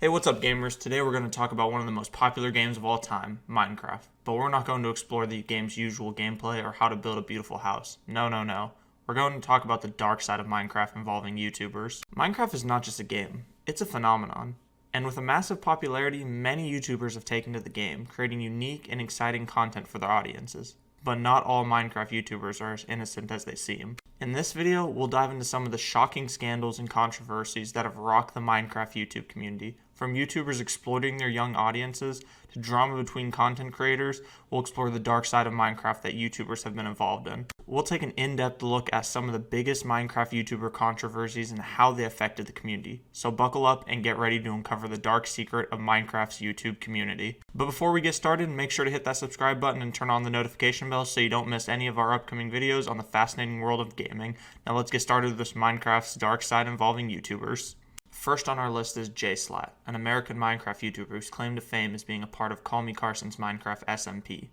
Hey, what's up gamers? Today we're going to talk about one of the most popular games of all time, Minecraft. But we're not going to explore the game's usual gameplay or how to build a beautiful house. No. We're going to talk about the dark side of Minecraft involving YouTubers. Minecraft is not just a game, it's a phenomenon. And with a massive popularity, many YouTubers have taken to the game, creating unique and exciting content for their audiences. But not all Minecraft YouTubers are as innocent as they seem. In this video, we'll dive into some of the shocking scandals and controversies that have rocked the Minecraft YouTube community. From YouTubers exploiting their young audiences to drama between content creators, we'll explore the dark side of Minecraft that YouTubers have been involved in. We'll take an in-depth look at some of the biggest Minecraft YouTuber controversies and how they affected the community. So buckle up and get ready to uncover the dark secret of Minecraft's YouTube community. But before we get started, make sure to hit that subscribe button and turn on the notification bell so you don't miss any of our upcoming videos on the fascinating world of gaming. Now let's get started with this Minecraft's dark side involving YouTubers. First on our list is Jschlatt, an American Minecraft YouTuber whose claim to fame is being a part of Callmecarson's Minecraft SMP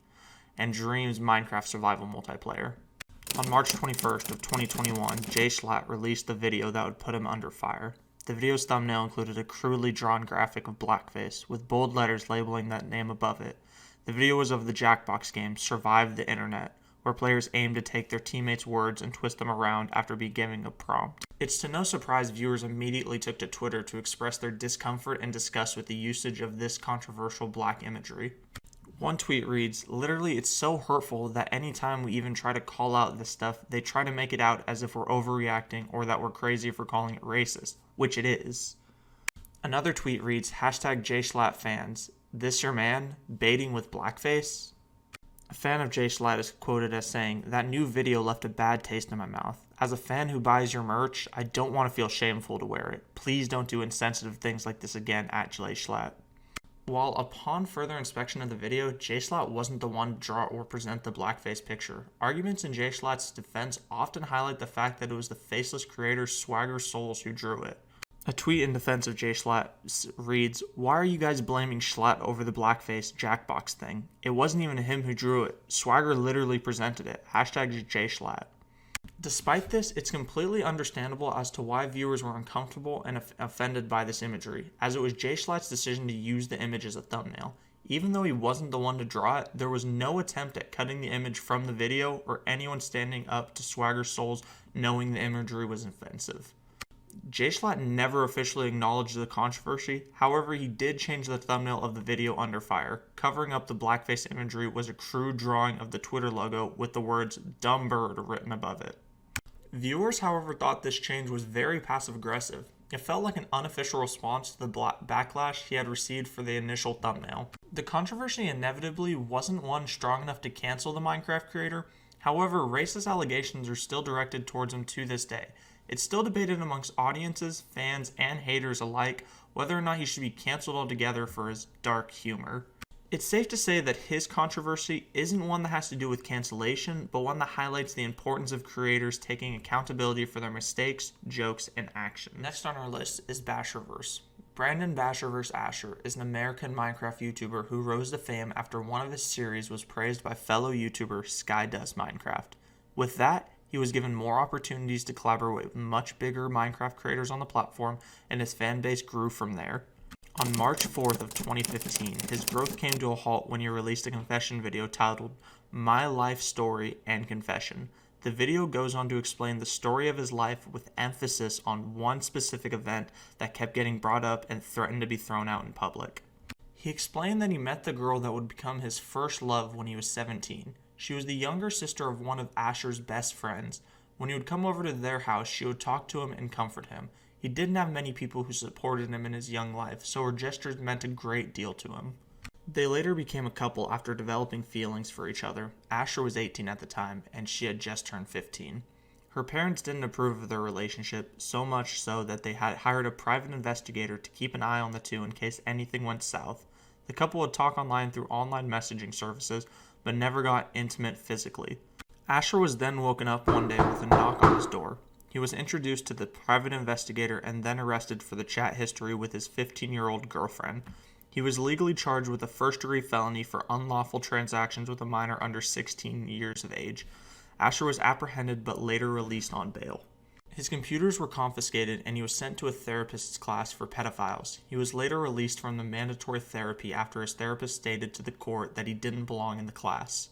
and Dream's Minecraft survival multiplayer. On March 21st of 2021, Jschlatt released the video that would put him under fire. The video's thumbnail included a crudely drawn graphic of Blackface, with bold letters labeling that name above it. The video was of the Jackbox game Survive the Internet, where players aim to take their teammates' words and twist them around after being given a prompt. It's to no surprise viewers immediately took to Twitter to express their discomfort and disgust with the usage of this controversial black imagery. One tweet reads, "Literally, it's so hurtful that anytime we even try to call out this stuff, they try to make it out as if we're overreacting or that we're crazy for calling it racist," which it is. Another tweet reads, #Jschlatt fans, this your man, baiting with Blackface? A fan of Jschlatt is quoted as saying, "That new video left a bad taste in my mouth. As a fan who buys your merch, I don't want to feel shameful to wear it. Please don't do insensitive things like this again at Jschlatt." While upon further inspection of the video, Jschlatt wasn't the one to draw or present the blackface picture. Arguments in Jschlatt's defense often highlight the fact that it was the faceless creator Swagger Souls who drew it. A tweet in defense of Jschlatt reads, "Why are you guys blaming Jschlatt over the blackface Jackbox thing? It wasn't even him who drew it. Swagger literally presented it. #Jschlatt." Despite this, it's completely understandable as to why viewers were uncomfortable and offended by this imagery, as it was Jschlatt's decision to use the image as a thumbnail. Even though he wasn't the one to draw it, there was no attempt at cutting the image from the video or anyone standing up to Swagger Souls knowing the imagery was offensive. Jschlatt never officially acknowledged the controversy, however he did change the thumbnail of the video under fire. Covering up the blackface imagery was a crude drawing of the Twitter logo with the words "dumb bird" written above it. Viewers, however, thought this change was very passive-aggressive. It felt like an unofficial response to the backlash he had received for the initial thumbnail. The controversy inevitably wasn't one strong enough to cancel the Minecraft creator, however, racist allegations are still directed towards him to this day. It's still debated amongst audiences, fans, and haters alike whether or not he should be canceled altogether for his dark humor. It's safe to say that his controversy isn't one that has to do with cancellation, but one that highlights the importance of creators taking accountability for their mistakes, jokes, and actions. Next on our list is Bashurverse. Brandon Bashurverse Asher is an American Minecraft YouTuber who rose to fame after one of his series was praised by fellow YouTuber Skydoes Minecraft. With that, he was given more opportunities to collaborate with much bigger Minecraft creators on the platform, and his fan base grew from there. On March 4th of 2015, his growth came to a halt when he released a confession video titled "My Life Story and Confession." The video goes on to explain the story of his life with emphasis on one specific event that kept getting brought up and threatened to be thrown out in public. He explained that he met the girl that would become his first love when he was 17. She was the younger sister of one of Asher's best friends. When he would come over to their house, she would talk to him and comfort him. He didn't have many people who supported him in his young life, so her gestures meant a great deal to him. They later became a couple after developing feelings for each other. Asher was 18 at the time, and she had just turned 15. Her parents didn't approve of their relationship, so much so that they had hired a private investigator to keep an eye on the two in case anything went south. The couple would talk online through online messaging services, but never got intimate physically. Asher was then woken up one day with a knock on his door. He was introduced to the private investigator and then arrested for the chat history with his 15-year-old girlfriend. He was legally charged with a first-degree felony for unlawful transactions with a minor under 16 years of age. Asher was apprehended but later released on bail. His computers were confiscated and he was sent to a therapist's class for pedophiles. He was later released from the mandatory therapy after his therapist stated to the court that he didn't belong in the class.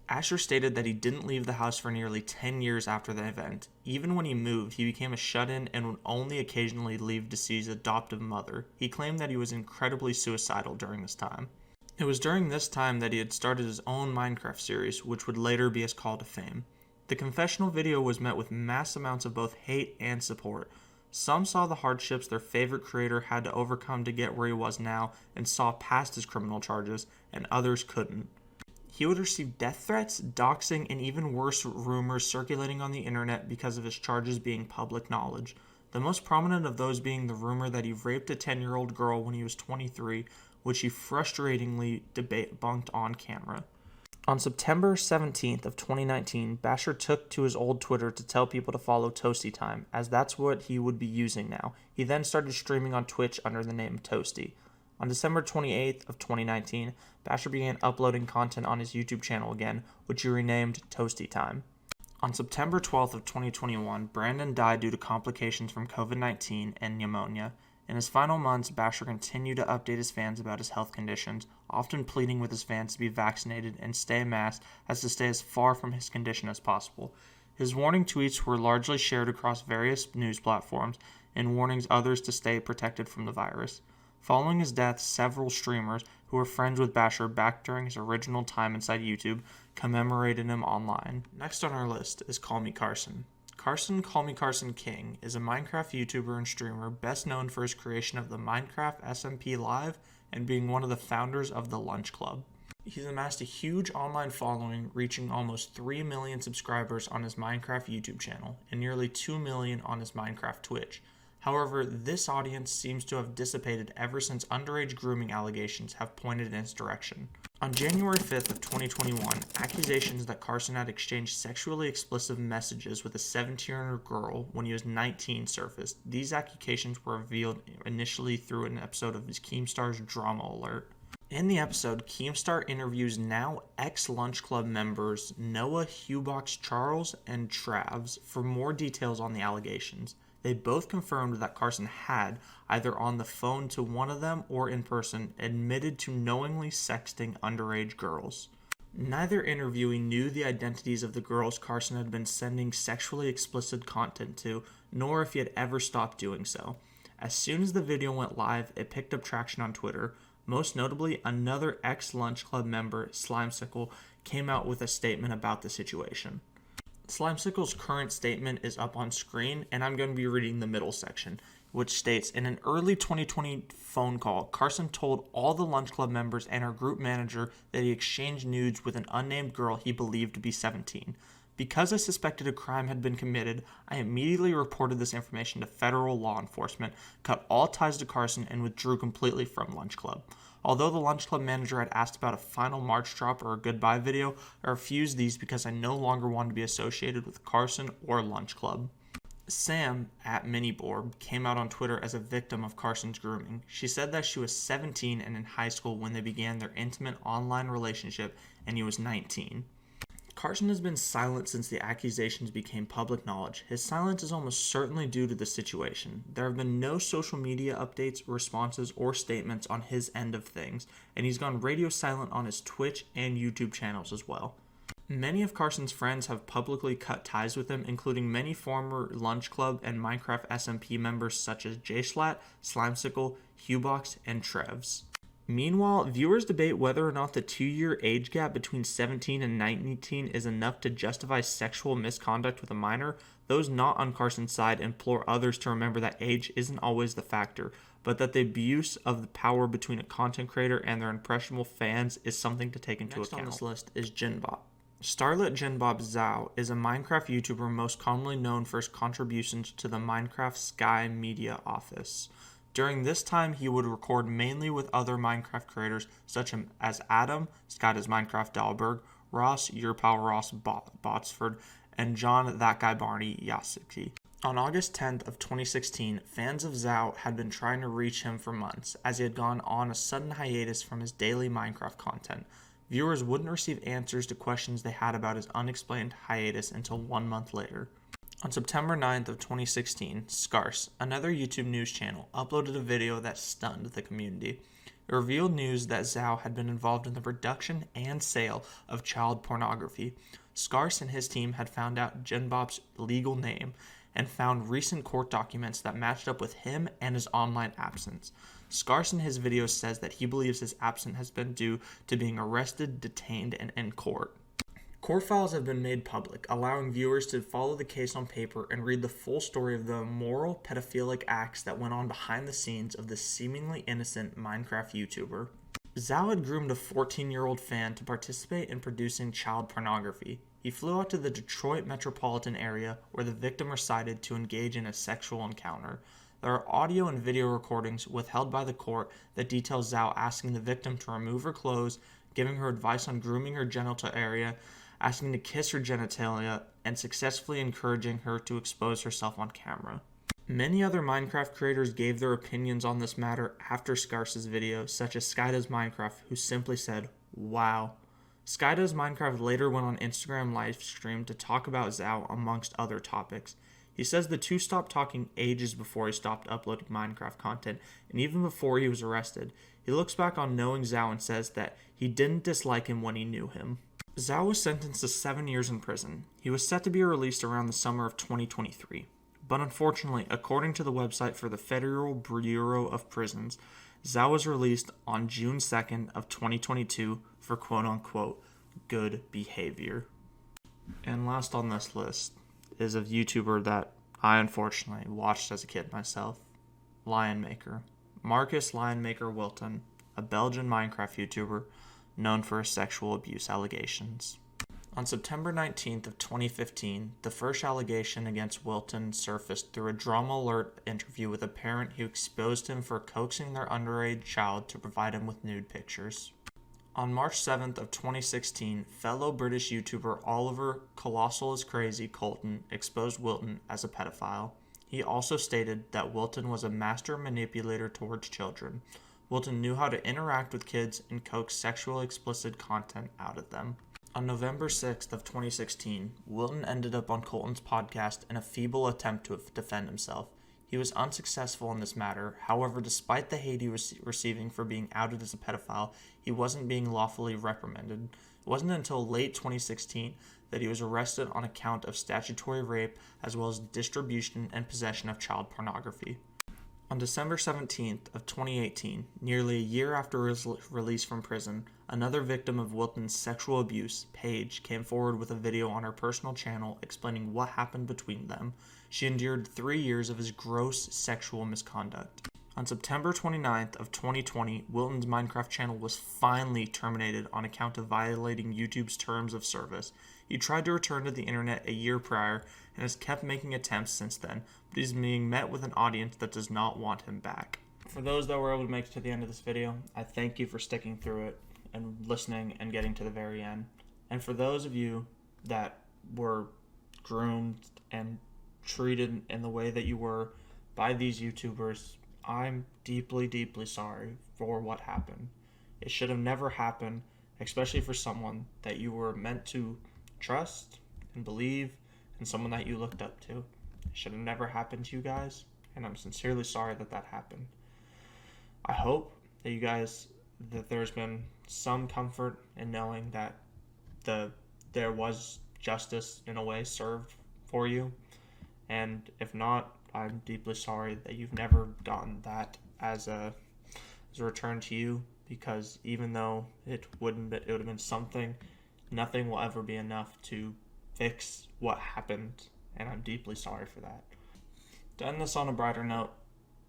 Asher stated that he didn't leave the house for nearly 10 years after the event. Even when he moved, he became a shut-in and would only occasionally leave to see his adoptive mother. He claimed that he was incredibly suicidal during this time. It was during this time that he had started his own Minecraft series, which would later be his call to fame. The confessional video was met with mass amounts of both hate and support. Some saw the hardships their favorite creator had to overcome to get where he was now and saw past his criminal charges, and others couldn't. He would receive death threats, doxing, and even worse rumors circulating on the internet because of his charges being public knowledge. The most prominent of those being the rumor that he raped a 10-year-old girl when he was 23, which he frustratingly debunked on camera. On September 17th of 2019, Basher took to his old Twitter to tell people to follow Toasty Time, as that's what he would be using now. He then started streaming on Twitch under the name Toasty. On December 28th of 2019, Basher began uploading content on his YouTube channel again, which he renamed Toasty Time. On September 12th of 2021, Brandon died due to complications from COVID-19 and pneumonia. In his final months, Basher continued to update his fans about his health conditions, often pleading with his fans to be vaccinated and stay masked as to stay as far from his condition as possible. His warning tweets were largely shared across various news platforms and warnings others to stay protected from the virus. Following his death, several streamers who were friends with Basher back during his original time inside YouTube commemorated him online. Next on our list is Callmecarson. Callmecarson King is a Minecraft YouTuber and streamer best known for his creation of the Minecraft SMP Live and being one of the founders of the Lunch Club. He's amassed a huge online following, reaching almost 3 million subscribers on his Minecraft YouTube channel and nearly 2 million on his Minecraft Twitch. However, this audience seems to have dissipated ever since underage grooming allegations have pointed in his direction. On January 5th of 2021, accusations that Carson had exchanged sexually explicit messages with a 17-year-old girl when he was 19 surfaced. These accusations were revealed initially through an episode of his Keemstar's Drama Alert. In the episode, Keemstar interviews now ex-Lunch Club members Noah, Hubox, Charles, and Travs for more details on the allegations. They both confirmed that Carson had, either on the phone to one of them or in person, admitted to knowingly sexting underage girls. Neither interviewee knew the identities of the girls Carson had been sending sexually explicit content to, nor if he had ever stopped doing so. As soon as the video went live, it picked up traction on Twitter. Most notably, another ex-Lunch Club member, Slimesicle, came out with a statement about the situation. Slimesicle's current statement is up on screen, and I'm going to be reading the middle section, which states, in an early 2020 phone call, Carson told all the Lunch Club members and our group manager that he exchanged nudes with an unnamed girl he believed to be 17. Because I suspected a crime had been committed, I immediately reported this information to federal law enforcement, cut all ties to Carson, and withdrew completely from Lunch Club. Although the Lunch Club manager had asked about a final March drop or a goodbye video, I refused these because I no longer wanted to be associated with Carson or Lunch Club. Sam, at Miniborb, came out on Twitter as a victim of Carson's grooming. She said that she was 17 and in high school when they began their intimate online relationship, and he was 19. Carson has been silent since the accusations became public knowledge. His silence is almost certainly due to the situation. There have been no social media updates, responses, or statements on his end of things, and he's gone radio silent on his Twitch and YouTube channels as well. Many of Carson's friends have publicly cut ties with him, including many former Lunch Club and Minecraft SMP members such as Jschlatt, Slimesicle, Hubox, and Trevs. Meanwhile, viewers debate whether or not the 2-year age gap between 17 and 19 is enough to justify sexual misconduct with a minor. Those not on Carson's side implore others to remember that age isn't always the factor, but that the abuse of the power between a content creator and their impressionable fans is something to take into account. Next on this list is Jinbop. Starlet Jinbop Zhao is a Minecraft YouTuber most commonly known for his contributions to the Minecraft Sky Media Office. During this time, he would record mainly with other Minecraft creators such as Adam, Scott is Minecraft Dahlberg, Ross, Your Pal Ross Botsford, and John That Guy Barney Yasuki. On August 10th of 2016, fans of Zhao had been trying to reach him for months, as he had gone on a sudden hiatus from his daily Minecraft content. Viewers wouldn't receive answers to questions they had about his unexplained hiatus until 1 month later. On September 9th of 2016, Scarce, another YouTube news channel, uploaded a video that stunned the community. It revealed news that Zhao had been involved in the production and sale of child pornography. Scarce and his team had found out Jinbop's legal name and found recent court documents that matched up with him and his online absence. Scarce in his video says that he believes his absence has been due to being arrested, detained, and in court. Court files have been made public, allowing viewers to follow the case on paper and read the full story of the immoral, pedophilic acts that went on behind the scenes of this seemingly innocent Minecraft YouTuber. Zhao had groomed a 14-year-old fan to participate in producing child pornography. He flew out to the Detroit metropolitan area where the victim resided to engage in a sexual encounter. There are audio and video recordings withheld by the court that detail Zhao asking the victim to remove her clothes, giving her advice on grooming her genital area, asking to kiss her genitalia, and successfully encouraging her to expose herself on camera. Many other Minecraft creators gave their opinions on this matter after Scarce's video, such as Skydoes Minecraft, who simply said, "Wow." Skydoes Minecraft later went on Instagram livestream to talk about Zhao amongst other topics. He says the two stopped talking ages before he stopped uploading Minecraft content, and even before he was arrested. He looks back on knowing Zhao and says that he didn't dislike him when he knew him. Zhao was sentenced to 7 years in prison. He was set to be released around the summer of 2023. But unfortunately, according to the website for the Federal Bureau of Prisons, Zhao was released on June 2nd of 2022 for quote-unquote good behavior. And last on this list is a YouTuber that I unfortunately watched as a kid myself, Lionmaker. Marcus Lionmaker Wilton, a Belgian Minecraft YouTuber known for his sexual abuse allegations. On September 19th of 2015, the first allegation against Wilton surfaced through a Drama Alert interview with a parent who exposed him for coaxing their underage child to provide him with nude pictures. On March 7th of 2016, fellow British YouTuber Oliver Colossal is Crazy Colton exposed Wilton as a pedophile. He also stated that Wilton was a master manipulator towards children. Wilton knew how to interact with kids and coax sexually explicit content out of them. On November 6th of 2016, Wilton ended up on Colton's podcast in a feeble attempt to defend himself. He was unsuccessful in this matter. However, despite the hate he was receiving for being outed as a pedophile, he wasn't being lawfully reprimanded. It wasn't until late 2016 that he was arrested on account of statutory rape as well as distribution and possession of child pornography. On December 17th of 2018, nearly a year after his release from prison, another victim of Wilton's sexual abuse, Paige, came forward with a video on her personal channel explaining what happened between them. She endured 3 years of his gross sexual misconduct. On September 29th of 2020, Wilton's Minecraft channel was finally terminated on account of violating YouTube's terms of service. He tried to return to the internet a year prior and has kept making attempts since then, but he's being met with an audience that does not want him back. For those that were able to make it to the end of this video, I thank you for sticking through it and listening and getting to the very end. And for those of you that were groomed and treated in the way that you were by these YouTubers, I'm deeply, deeply sorry for what happened. It should have never happened, especially for someone that you were meant to trust and believe and someone that you looked up to. It should have never happened to you guys, and I'm sincerely sorry that that happened. I hope that there's been some comfort in knowing that there was justice in a way served for you, and if not, I'm deeply sorry that you've never gotten that as a return to you, because even though it would have been something, nothing will ever be enough to fix what happened, and I'm deeply sorry for that. To end this on a brighter note,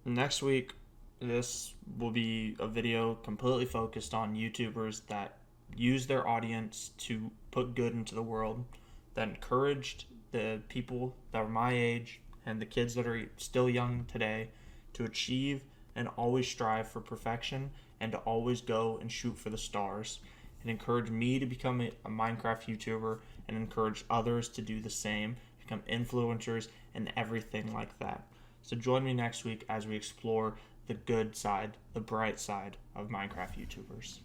next week this will be a video completely focused on YouTubers that use their audience to put good into the world, that encouraged the people that are my age and the kids that are still young today to achieve and always strive for perfection and to always go and shoot for the stars, and encourage me to become a Minecraft YouTuber and encourage others to do the same, become influencers and everything like that. So join me next week as we explore the good side, the bright side of Minecraft YouTubers.